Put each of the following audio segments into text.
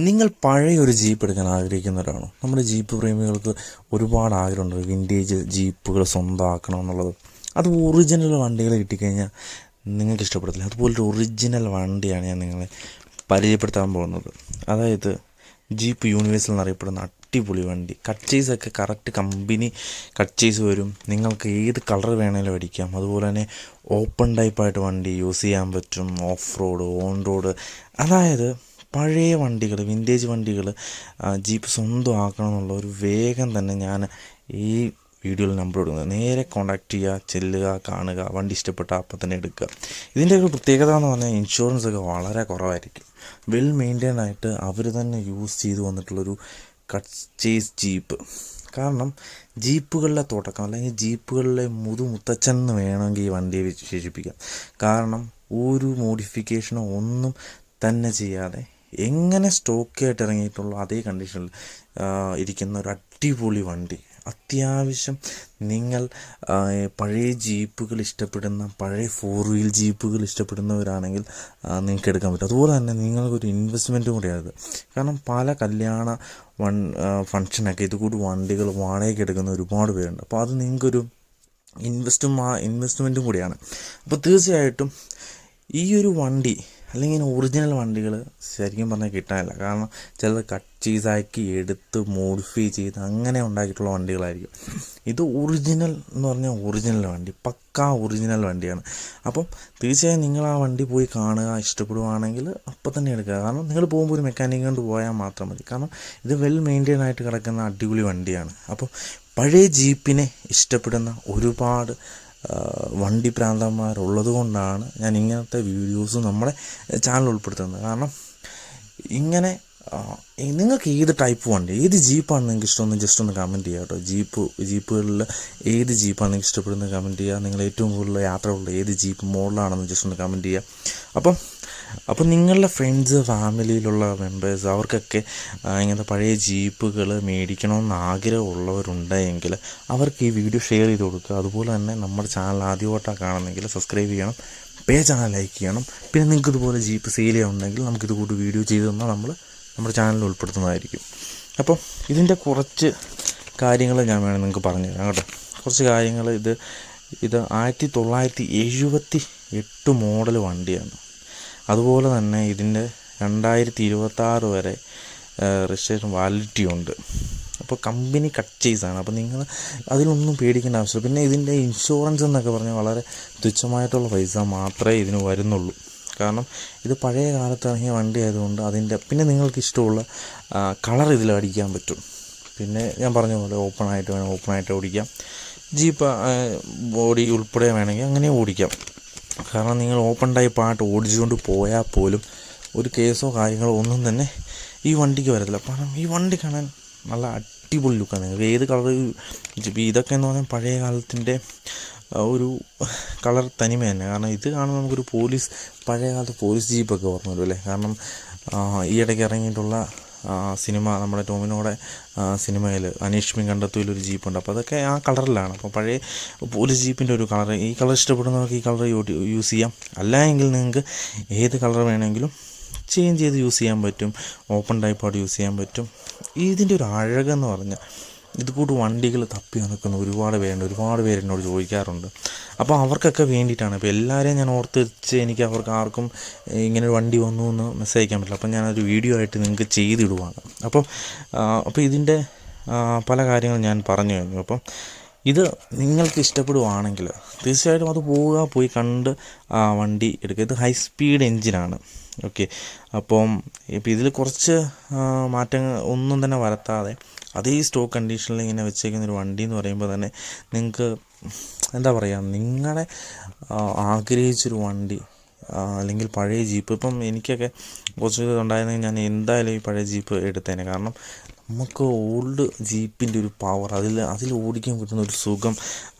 നിങ്ങൾ പഴയൊരു ജീപ്പ് എടുക്കാൻ ആഗ്രഹിക്കുന്നവരാണോ? നമ്മുടെ ജീപ്പ് പ്രേമികൾക്ക് ഒരുപാട് ആഗ്രഹമുണ്ട് വിൻറ്റേജ് ജീപ്പുകൾ സ്വന്തമാക്കണം എന്നുള്ളത്. അത് ഒറിജിനൽ വണ്ടികൾ കിട്ടിക്കഴിഞ്ഞാൽ നിങ്ങൾക്ക് ഇഷ്ടപ്പെടത്തില്ല. അതുപോലൊരു ഒറിജിനൽ വണ്ടിയാണ് ഞാൻ നിങ്ങളെ പരിചയപ്പെടുത്താൻ പോകുന്നത്. അതായത് ജീപ്പ് യൂണിവേഴ്സൽ എന്നറിയപ്പെടുന്ന അടിപൊളി വണ്ടി. കട്ട്ചേസൊക്കെ കറക്റ്റ് കമ്പനി കട്ട്ചേസ് വരും. നിങ്ങൾക്ക് ഏത് കളർ വേണമെങ്കിലും അടിക്കാം. അതുപോലെ തന്നെ ഓപ്പൺ ടൈപ്പായിട്ട് വണ്ടി യൂസ് ചെയ്യാൻ പറ്റും. Off road, on road. അതായത് പഴയ വണ്ടികൾ, വിൻറ്റേജ് വണ്ടികൾ ജീപ്പ് സ്വന്തമാക്കണം എന്നുള്ള ഒരു വേഗം തന്നെ ഞാൻ ഈ വീഡിയോയിൽ നമ്പർ കൊടുക്കുന്നത്. നേരെ കോൺടാക്റ്റ് ചെയ്യുക, ചെല്ലുക, കാണുക, വണ്ടി ഇഷ്ടപ്പെട്ട അപ്പം തന്നെ എടുക്കുക. ഇതിൻ്റെ ഒരു പ്രത്യേകത എന്ന് പറഞ്ഞാൽ ഇൻഷുറൻസ് ഒക്കെ വളരെ കുറവായിരിക്കും. വെൽ മെയിൻറ്റൈൻ ആയിട്ട് അവർ തന്നെ യൂസ് ചെയ്ത് വന്നിട്ടുള്ളൊരു കട്ട്ചേസ് ജീപ്പ്. കാരണം ജീപ്പുകളിലെ തുടക്കം അല്ലെങ്കിൽ ജീപ്പുകളിലെ മുത്തച്ഛൻ എന്ന് വേണമെങ്കിൽ ഈ വണ്ടിയെ വിശേഷിപ്പിക്കാം. കാരണം ഒരു മോഡിഫിക്കേഷനോ ഒന്നും തന്നെ ചെയ്യാതെ എങ്ങനെ സ്റ്റോക്കായിട്ട് ഇറങ്ങിയിട്ടുള്ളൂ അതേ കണ്ടീഷനിൽ ഇരിക്കുന്ന ഒരു അടിപൊളി വണ്ടി. അത്യാവശ്യം നിങ്ങൾ പഴയ ജീപ്പുകൾ ഇഷ്ടപ്പെടുന്ന, പഴയ 4 വീൽ ജീപ്പുകൾ ഇഷ്ടപ്പെടുന്നവരാണെങ്കിൽ നിങ്ങൾക്ക് എടുക്കാൻ പറ്റും. അതുപോലെ തന്നെ നിങ്ങൾക്കൊരു ഇൻവെസ്റ്റ്മെൻറ്റും കൂടിയാണിത്. കാരണം പല കല്യാണ ഫങ്ഷനൊക്കെ ഇതുകൂടി വണ്ടികൾ വാടകയ്ക്ക് എടുക്കുന്ന ഒരുപാട് പേരുണ്ട്. അപ്പോൾ അത് നിങ്ങൾക്കൊരു ഇൻവെസ്റ്റ്മെൻറ്റും കൂടിയാണ്. അപ്പോൾ തീർച്ചയായിട്ടും ഈ ഒരു വണ്ടി അല്ലെങ്കിൽ ഒറിജിനൽ വണ്ടികൾ ശരിക്കും പറഞ്ഞാൽ കിട്ടാനില്ല. കാരണം ചിലത് കട്ട് ചീസാക്കി എടുത്ത് മോഡിഫൈ ചെയ്ത് അങ്ങനെ ഉണ്ടാക്കിയിട്ടുള്ള വണ്ടികളായിരിക്കും. ഇത് ഒറിജിനൽ എന്ന് പറഞ്ഞാൽ ഒറിജിനൽ വണ്ടി, പക്കാ ഒറിജിനൽ വണ്ടിയാണ്. അപ്പം തീർച്ചയായും നിങ്ങൾ ആ വണ്ടി പോയി കാണുക, ഇഷ്ടപ്പെടുകയാണെങ്കിൽ അപ്പം തന്നെ എടുക്കുക. കാരണം നിങ്ങൾ പോകുമ്പോൾ ഒരു മെക്കാനിക് കൊണ്ട് പോയാൽ മാത്രം മതി. കാരണം ഇത് വെൽ മെയിൻറ്റെയിൻ ആയിട്ട് കിടക്കുന്ന അടിപൊളി വണ്ടിയാണ്. അപ്പോൾ പഴയ ജീപ്പിനെ ഇഷ്ടപ്പെടുന്ന ഒരുപാട് വണ്ടി പ്രാന്തന്മാരുള്ളത് കൊണ്ടാണ് ഞാൻ ഇങ്ങനത്തെ വീഡിയോസ് നമ്മുടെ ചാനൽ ഉൾപ്പെടുത്തുന്നത്. കാരണം ഇങ്ങനെ നിങ്ങൾക്ക് ഏത് ടൈപ്പ് വണ്ടി, ഏത് ജീപ്പാണ് നിങ്ങൾക്ക് ഇഷ്ടമെന്ന് ജസ്റ്റ് ഒന്ന് കമൻറ്റ് ചെയ്യുക കേട്ടോ. ജീപ്പുകളിൽ ഏത് ജീപ്പാണ് നിങ്ങൾക്ക് ഇഷ്ടപ്പെടുന്നത് കമൻറ്റ് ചെയ്യുക. നിങ്ങൾ ഏറ്റവും കൂടുതൽ യാത്രയുള്ള ഏത് ജീപ്പ് മോഡലാണെന്ന് ജസ്റ്റ് ഒന്ന് കമൻറ്റ് ചെയ്യുക. അപ്പം നിങ്ങളുടെ ഫ്രണ്ട്സ്, ഫാമിലിയിലുള്ള മെമ്പേഴ്സ് അവർക്കൊക്കെ ഇങ്ങനത്തെ പഴയ ജീപ്പുകൾ മേടിക്കണമെന്ന് ആഗ്രഹമുള്ളവരുണ്ടെങ്കിൽ അവർക്ക് ഈ വീഡിയോ ഷെയർ ചെയ്ത് കൊടുക്കുക. അതുപോലെ തന്നെ നമ്മുടെ ചാനൽ ആദ്യമായിട്ടാണ് കാണുന്നെങ്കിൽ സബ്സ്ക്രൈബ് ചെയ്യണം, ചാനൽ ലൈക്ക് ചെയ്യണം. പിന്നെ നിങ്ങൾക്ക് ഇതുപോലെ ജീപ്പ് സെയിൽ ചെയ്യുന്നുണ്ടെങ്കിൽ നമുക്കിത് കൂടി വീഡിയോ ചെയ്ത് തന്നാൽ നമ്മൾ നമ്മുടെ ചാനലിൽ ഉൾപ്പെടുത്തുന്നതായിരിക്കും. അപ്പം ഇതിൻ്റെ കുറച്ച് കാര്യങ്ങൾ ഞാൻ വേണമെങ്കിൽ നിങ്ങൾക്ക് പറഞ്ഞു തരാം കേട്ടോ. കുറച്ച് കാര്യങ്ങൾ. ഇത് 1978 മോഡൽ വണ്ടിയാണ്. അതുപോലെ തന്നെ ഇതിൻ്റെ 2026 വരെ രജിസ്ട്രേഷൻ വാലിഡിറ്റി ഉണ്ട്. അപ്പോൾ കമ്പനി കട്ട്ചേസാണ്. അപ്പോൾ നിങ്ങൾ അതിലൊന്നും പേടിക്കേണ്ട ആവശ്യമില്ല. പിന്നെ ഇതിൻ്റെ ഇൻഷുറൻസ് എന്നൊക്കെ പറഞ്ഞാൽ വളരെ തുച്ഛമായിട്ടുള്ള പൈസ മാത്രമേ ഇതിന് വരുന്നുള്ളൂ. കാരണം ഇത് പഴയ കാലത്ത് ഇറങ്ങിയ വണ്ടി ആയതുകൊണ്ട് പിന്നെ നിങ്ങൾക്ക് ഇഷ്ടമുള്ള കളർ ഇതിൽ അടിക്കാൻ പറ്റും. പിന്നെ ഞാൻ പറഞ്ഞ പോലെ ഓപ്പണായിട്ട് ഓടിക്കാം. ജീപ്പ് ബോഡി ഉൾപ്പെടെ വേണമെങ്കിൽ അങ്ങനെ ഓടിക്കാം. കാരണം നിങ്ങൾ ഓപ്പൺ ടൈപ്പായിട്ട് ഓടിച്ചുകൊണ്ട് പോയാൽ പോലും ഒരു കേസോ കാര്യങ്ങളോ ഒന്നും തന്നെ ഈ വണ്ടിക്ക് വരത്തില്ല. കാരണം ഈ വണ്ടി കാണാൻ നല്ല അടിപൊളി ലുക്കാണ്. ഏത് കളർ ഇതൊക്കെ എന്ന് പറഞ്ഞാൽ പഴയ കാലത്തിൻ്റെ ഒരു കളർ തനിമ തന്നെ. കാരണം ഇത് കാണുമ്പോൾ നമുക്കൊരു പഴയ കാലത്ത് പോലീസ് ജീപ്പൊക്കെ ഓർമ്മ വരും അല്ലേ. കാരണം ഈ ഇടയ്ക്ക് ഇറങ്ങിയിട്ടുള്ള സിനിമ, നമ്മുടെ ടോമിനോടെ സിനിമയിൽ അനീഷ്മി കണ്ടെത്തിയൊരു ജീപ്പുണ്ട്. അപ്പോൾ അതൊക്കെ ആ കളറിലാണ്. അപ്പോൾ പഴയ പോലീസ് ജീപ്പിൻ്റെ ഒരു കളർ, ഈ കളർ ഇഷ്ടപ്പെടുന്നവർക്ക് ഈ കളർ യൂസ് ചെയ്യാം. അല്ല എങ്കിൽ നിങ്ങൾക്ക് ഏത് കളർ വേണമെങ്കിലും ചേഞ്ച് ചെയ്ത് യൂസ് ചെയ്യാൻ പറ്റും. ഓപ്പൺ ടൈപ്പായിട്ട് യൂസ് ചെയ്യാൻ പറ്റും. ഇതിൻ്റെ ഒരു അഴകെന്ന് പറഞ്ഞാൽ ഇത് കൂട്ട് വണ്ടികൾ തപ്പി നടക്കുന്ന ഒരുപാട് പേര് എന്നോട് ചോദിക്കാറുണ്ട്. അപ്പോൾ അവർക്കൊക്കെ വേണ്ടിയിട്ടാണ്. ഇപ്പോൾ എല്ലാവരെയും ഞാൻ ഓർത്ത് വെച്ച് എനിക്ക് അവർക്ക് ആർക്കും ഇങ്ങനെ ഒരു വണ്ടി വന്നു എന്ന് മെസ്സേജ് അയക്കാൻ പറ്റില്ല. അപ്പം ഞാനൊരു വീഡിയോ ആയിട്ട് നിങ്ങൾക്ക് ചെയ്തിടുവാണ്. അപ്പോൾ ഇതിൻ്റെ പല കാര്യങ്ങളും ഞാൻ പറഞ്ഞു കഴിഞ്ഞു. അപ്പം ഇത് നിങ്ങൾക്ക് ഇഷ്ടപ്പെടുവാണെങ്കിൽ തീർച്ചയായിട്ടും അത് പോയി കണ്ട് വണ്ടി എടുക്കുക. ഇത് ഹൈ സ്പീഡ് എൻജിനാണ്. ഓക്കെ. അപ്പം ഇതിൽ കുറച്ച് മാറ്റങ്ങൾ ഒന്നും തന്നെ വരുത്താതെ അതേ സ്റ്റോക്ക് കണ്ടീഷനിൽ ഇങ്ങനെ വെച്ചേക്കുന്നൊരു വണ്ടി എന്ന് പറയുമ്പോൾ തന്നെ നിങ്ങൾക്ക് എന്താ പറയുക, നിങ്ങളെ ആഗ്രഹിച്ചൊരു വണ്ടി അല്ലെങ്കിൽ പഴയ ജീപ്പ്. ഇപ്പം എനിക്കൊക്കെ കുറച്ച് ഉണ്ടായിരുന്നെങ്കിൽ ഞാൻ എന്തായാലും ഈ പഴയ ജീപ്പ് എടുത്തേനെ. കാരണം നമുക്ക് ഓൾഡ് ജീപ്പിൻ്റെ ഒരു പവർ, അതിൽ ഓടിക്കാൻ പറ്റുന്ന ഒരു സുഖം,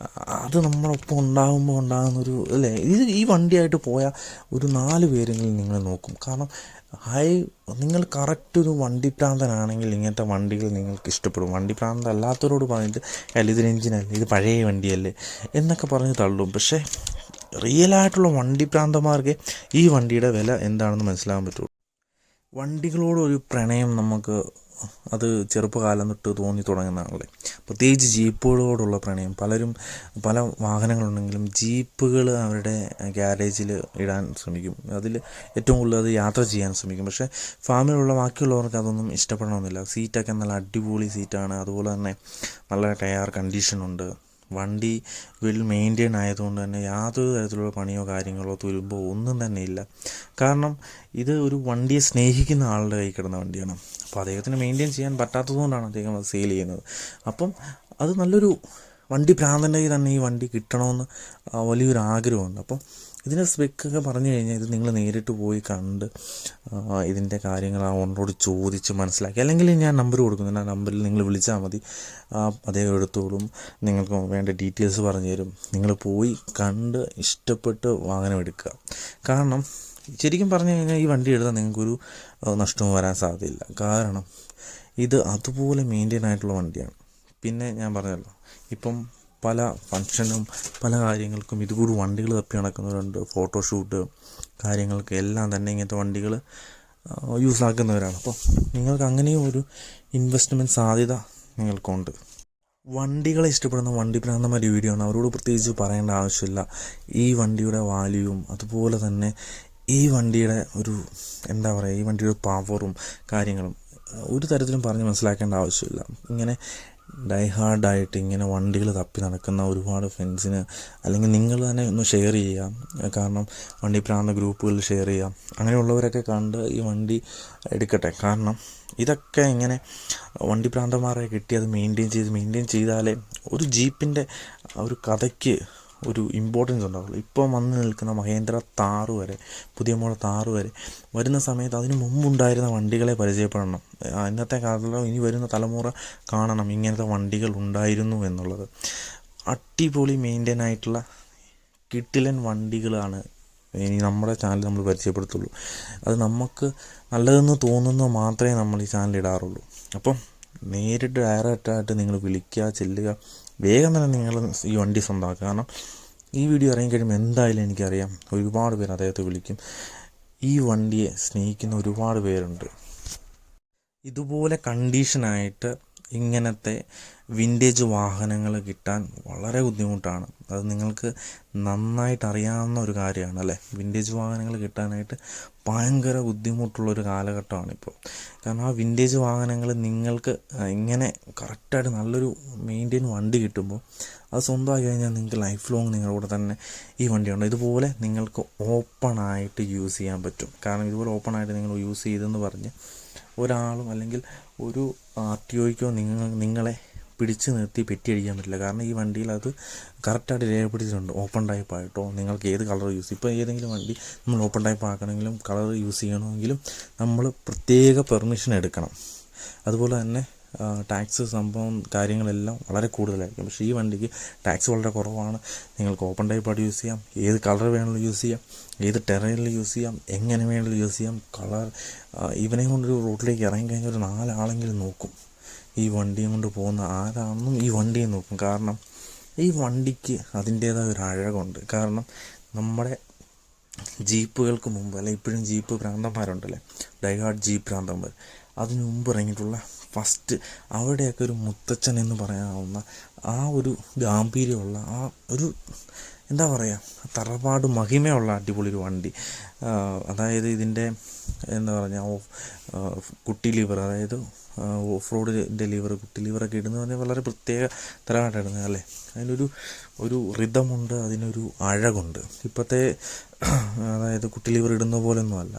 അത് നമ്മളൊപ്പം ഉണ്ടാകുന്നൊരു അല്ലേ. ഈ വണ്ടിയായിട്ട് പോയാൽ ഒരു 4 പേരെങ്കിലും നിങ്ങൾ നോക്കും. കാരണം നിങ്ങൾ കറക്റ്റ് ഒരു വണ്ടി പ്രാന്തനാണെങ്കിൽ ഇങ്ങനത്തെ വണ്ടികൾ നിങ്ങൾക്ക് ഇഷ്ടപ്പെടും. വണ്ടി പ്രാന്തം അല്ലാത്തവരോട് പറഞ്ഞിട്ട് ഇതിന് എഞ്ചിനല്ലേ, ഇത് പഴയ വണ്ടിയല്ലേ എന്നൊക്കെ പറഞ്ഞ് തള്ളും. പക്ഷേ റിയലായിട്ടുള്ള വണ്ടി പ്രാന്തന്മാർക്ക് ഈ വണ്ടിയുടെ വില എന്താണെന്ന് മനസ്സിലാകാൻ പറ്റുള്ളൂ. വണ്ടികളോടൊരു പ്രണയം നമുക്ക് അത് ചെറുപ്പകാലം തൊട്ട് തോന്നി തുടങ്ങുന്നതാണല്ലേ. പ്രത്യേകിച്ച് ജീപ്പുകളോടുള്ള പ്രണയം. പലരും പല വാഹനങ്ങളുണ്ടെങ്കിലും ജീപ്പുകൾ അവരുടെ ഗ്യാരേജിൽ ഇടാൻ ശ്രമിക്കും. അതിൽ ഏറ്റവും കൂടുതൽ അത് യാത്ര ചെയ്യാൻ ശ്രമിക്കും. പക്ഷേ ഫാമിലുള്ള ബാക്കിയുള്ളവർക്ക് അതൊന്നും ഇഷ്ടപ്പെടണമെന്നില്ല. സീറ്റൊക്കെ നല്ല അടിപൊളി സീറ്റാണ്, അതുപോലെ തന്നെ നല്ല ടയർ കണ്ടീഷനുണ്ട്. വണ്ടി വെൽ മെയിൻറ്റെയിൻ ആയതുകൊണ്ട് തന്നെ യാതൊരു തരത്തിലുള്ള പണിയോ കാര്യങ്ങളോ തുരുമ്പോ ഒന്നും തന്നെ ഇല്ല. കാരണം ഇത് ഒരു വണ്ടിയെ സ്നേഹിക്കുന്ന ആളുടെ കൈ കിടന്ന വണ്ടിയാണ്. അപ്പോൾ അദ്ദേഹത്തിന് മെയിൻറ്റെയിൻ ചെയ്യാൻ പറ്റാത്തതുകൊണ്ടാണ് അദ്ദേഹം അത് സെയിൽ ചെയ്യുന്നത്. അപ്പം അത് നല്ലൊരു വണ്ടി ഭ്രാന്തൻ്റെ കയ്യിൽ തന്നെ ഈ വണ്ടി കിട്ടണമെന്ന് വലിയൊരു ആഗ്രഹമുണ്ട്. അപ്പം ഇതിൻ്റെ സ്പെക്കൊക്കെ പറഞ്ഞു കഴിഞ്ഞാൽ ഇത് നിങ്ങൾ നേരിട്ട് പോയി കണ്ട് ഇതിൻ്റെ കാര്യങ്ങൾ ആ ഓണറോട് ചോദിച്ച് മനസ്സിലാക്കി, അല്ലെങ്കിൽ ഞാൻ നമ്പർ കൊടുക്കുന്നുണ്ട്, ആ നമ്പറിൽ നിങ്ങൾ വിളിച്ചാൽ മതി, അദ്ദേഹം എടുത്തോളും, നിങ്ങൾക്ക് വേണ്ട ഡീറ്റെയിൽസ് പറഞ്ഞു തരും. നിങ്ങൾ പോയി കണ്ട് ഇഷ്ടപ്പെട്ട് വാഹനം എടുക്കുക. കാരണം ശരിക്കും പറഞ്ഞു കഴിഞ്ഞാൽ ഈ വണ്ടി എടുത്താൽ നിങ്ങൾക്കൊരു നഷ്ടവും വരാൻ സാധ്യതയില്ല. കാരണം ഇത് അതുപോലെ മെയിൻറ്റെയിൻ ആയിട്ടുള്ള വണ്ടിയാണ്. പിന്നെ ഞാൻ പറഞ്ഞല്ലോ, ഇപ്പം പല ഫങ്ഷനും പല കാര്യങ്ങൾക്കും ഇതുകൂടി വണ്ടികൾ തപ്പി നടക്കുന്നവരുണ്ട്. ഫോട്ടോഷൂട്ട് കാര്യങ്ങൾക്ക് എല്ലാം തന്നെ ഇങ്ങനത്തെ വണ്ടികൾ യൂസ് ആക്കുന്നവരാണ്. അപ്പോൾ നിങ്ങൾക്ക് അങ്ങനെയും ഒരു ഇൻവെസ്റ്റ്മെൻറ്റ് സാധ്യത നിങ്ങൾക്കുണ്ട്. വണ്ടികളെ ഇഷ്ടപ്പെടുന്ന വണ്ടി ഭ്രാന്തന്മാരുടെ വീഡിയോ ആണ്, അവരോട് പ്രത്യേകിച്ച് പറയേണ്ട ആവശ്യമില്ല. ഈ വണ്ടിയുടെ വാല്യൂവും അതുപോലെ തന്നെ ഈ വണ്ടിയുടെ ഒരു എന്താ പറയുക, ഈ വണ്ടിയുടെ പവറും കാര്യങ്ങളും ഒരു തരത്തിലും പറഞ്ഞ് മനസ്സിലാക്കേണ്ട ആവശ്യമില്ല. ഇങ്ങനെ ഡൈഹാർഡായിട്ട് ഇങ്ങനെ വണ്ടികൾ തപ്പി നടക്കുന്ന ഒരുപാട് ഫ്രണ്ട്സിന്, അല്ലെങ്കിൽ നിങ്ങൾ തന്നെ ഒന്ന് ഷെയർ ചെയ്യാം. കാരണം വണ്ടി ഭ്രാന്ത ഗ്രൂപ്പുകളിൽ ഷെയർ ചെയ്യാം. അങ്ങനെയുള്ളവരൊക്കെ കണ്ട് ഈ വണ്ടി എടുക്കട്ടെ. കാരണം ഇതൊക്കെ ഇങ്ങനെ വണ്ടി ഭ്രാന്തന്മാരെ കിട്ടി അത് മെയിൻറ്റെയിൻ ചെയ്താലേ ഒരു ജീപ്പിൻ്റെ ഒരു കഥയ്ക്ക് ഒരു ഇമ്പോർട്ടൻസ് ഉണ്ടാവുള്ളൂ. ഇപ്പം വന്ന് നിൽക്കുന്ന മഹീന്ദ്ര താർ വരെ, പുതിയ മോഡൽ താർ വരെ വരുന്ന സമയത്ത് അതിന് മുമ്പുണ്ടായിരുന്ന വണ്ടികളെ പരിചയപ്പെടണം. ഇന്നത്തെ കാലത്തുള്ള ഇനി വരുന്ന തലമുറ കാണണം ഇങ്ങനത്തെ വണ്ടികൾ ഉണ്ടായിരുന്നു എന്നുള്ളത്. അടിപൊളി മെയിൻറ്റെയിൻ ആയിട്ടുള്ള കിടിലൻ വണ്ടികളാണ് ഇനി നമ്മുടെ ചാനൽ നമ്മൾ പരിചയപ്പെടുത്തുള്ളൂ. അത് നമുക്ക് നല്ലതെന്ന് തോന്നുന്നത് മാത്രമേ നമ്മൾ ഈ ചാനൽ ഇടാറുള്ളൂ. അപ്പം നേരിട്ട് ഡയറക്റ്റായിട്ട് നിങ്ങൾ വിളിക്കുക, ചെല്ലുക, വേഗം തന്നെ നിങ്ങൾ ഈ വണ്ടി സ്വന്തമാക്കുക. കാരണം ഈ വീഡിയോ ഇറങ്ങിക്കഴിയുമ്പോൾ എന്തായാലും എനിക്കറിയാം ഒരുപാട് പേര് അദ്ദേഹത്തെ വിളിക്കും. ഈ വണ്ടിയെ സ്നേഹിക്കുന്ന ഒരുപാട് പേരുണ്ട്. ഇതുപോലെ കണ്ടീഷനായിട്ട് ഇങ്ങനത്തെ വിൻറ്റേജ് വാഹനങ്ങൾ കിട്ടാൻ വളരെ ബുദ്ധിമുട്ടാണ്. അത് നിങ്ങൾക്ക് നന്നായിട്ട് അറിയാവുന്ന ഒരു കാര്യമാണ് അല്ലേ. വിൻറ്റേജ് വാഹനങ്ങൾ കിട്ടാനായിട്ട് ഭയങ്കര ബുദ്ധിമുട്ടുള്ളൊരു കാലഘട്ടമാണിപ്പോൾ. കാരണം ആ വിൻറ്റേജ് വാഹനങ്ങൾ നിങ്ങൾക്ക് ഇങ്ങനെ കറക്റ്റായിട്ട് നല്ലൊരു മെയിൻറ്റെയിൻ വണ്ടി കിട്ടുമ്പോൾ അത് സ്വന്തമായി കഴിഞ്ഞാൽ നിങ്ങൾക്ക് ലൈഫ് ലോങ് നിങ്ങളുടെ കൂടെ തന്നെ ഈ വണ്ടിയുണ്ട്. ഇതുപോലെ നിങ്ങൾക്ക് ഓപ്പണായിട്ട് യൂസ് ചെയ്യാൻ പറ്റും. കാരണം ഇതുപോലെ ഓപ്പണായിട്ട് നിങ്ങൾ യൂസ് ചെയ്തെന്ന് പറഞ്ഞ് ഒരാളും അല്ലെങ്കിൽ ഒരു RTOയ്ക്കോ നിങ്ങളെ പിടിച്ചു നിർത്തി പെറ്റിയടിക്കാൻ പറ്റില്ല. കാരണം ഈ വണ്ടിയിൽ അത് കറക്റ്റായിട്ട് രേഖപ്പെടുത്തിയിട്ടുണ്ട്. ഓപ്പൺ ടൈപ്പ് ആയിട്ടോ നിങ്ങൾക്ക് ഏത് കളർ യൂസ്, ഇപ്പോൾ ഏതെങ്കിലും വണ്ടി നമ്മൾ ഓപ്പൺ ടൈപ്പ് ആക്കണമെങ്കിലും കളർ യൂസ് ചെയ്യണമെങ്കിലും നമ്മൾ പ്രത്യേക പെർമിഷൻ എടുക്കണം. അതുപോലെ തന്നെ ടാക്സ് സംഭവം കാര്യങ്ങളെല്ലാം വളരെ കൂടുതലായിരിക്കും. പക്ഷേ ഈ വണ്ടിക്ക് ടാക്സ് വളരെ കുറവാണ്. നിങ്ങൾക്ക് ഓപ്പൺ ടൈപ്പായിട്ട് യൂസ് ചെയ്യാം, ഏത് കളർ വേണമെങ്കിലും യൂസ് ചെയ്യാം, ഏത് ടെറൈനിൽ യൂസ് ചെയ്യാം, എങ്ങനെ വേണമെങ്കിലും യൂസ് ചെയ്യാം. കളർ ഇവനെ കൊണ്ടൊരു റോഡിലേക്ക് ഇറങ്ങിക്കഴിഞ്ഞാൽ ഒരു 4 ആളെങ്കിലും നോക്കും. ഈ വണ്ടിയും കൊണ്ട് പോകുന്ന ആരാണെന്നും ഈ വണ്ടിയെ നോക്കും. കാരണം ഈ വണ്ടിക്ക് അതിൻ്റേതായ ഒരു അഴകുണ്ട്. കാരണം നമ്മുടെ ജീപ്പുകൾക്ക് മുമ്പ്, അല്ലെ ഇപ്പോഴും ജീപ്പ് ഭ്രാന്തന്മാരുണ്ടല്ലേ, ഡൈഹാർഡ് ജീപ്പ് ഭ്രാന്തന്മാർ, അതിനു മുമ്പ് ഇറങ്ങിയിട്ടുള്ള ഫസ്റ്റ് അവിടെയൊക്കെ ഒരു മുത്തച്ഛൻ എന്ന് പറയാവുന്ന ആ ഒരു ഗാംഭീര്യമുള്ള ആ ഒരു എന്താ പറയുക, തറവാട് മഹിമയുള്ള അടിപൊളി ഒരു വണ്ടി. അതായത് ഇതിൻ്റെ എന്താ പറഞ്ഞാൽ കുട്ടി ലിവർ, അതായത് ഓഫ് റോഡിൻ്റെ ലിവർ, കുട്ടി ലിവറൊക്കെ ഇടുന്നത് പറഞ്ഞാൽ വളരെ പ്രത്യേക തരമായിട്ട് ഇടുന്നത് അല്ലേ. അതിനൊരു റിതമുണ്ട്, അതിനൊരു അഴകുണ്ട്. ഇപ്പോഴത്തെ അതായത് കുട്ടി ലിവർ ഇടുന്ന പോലൊന്നും അല്ല.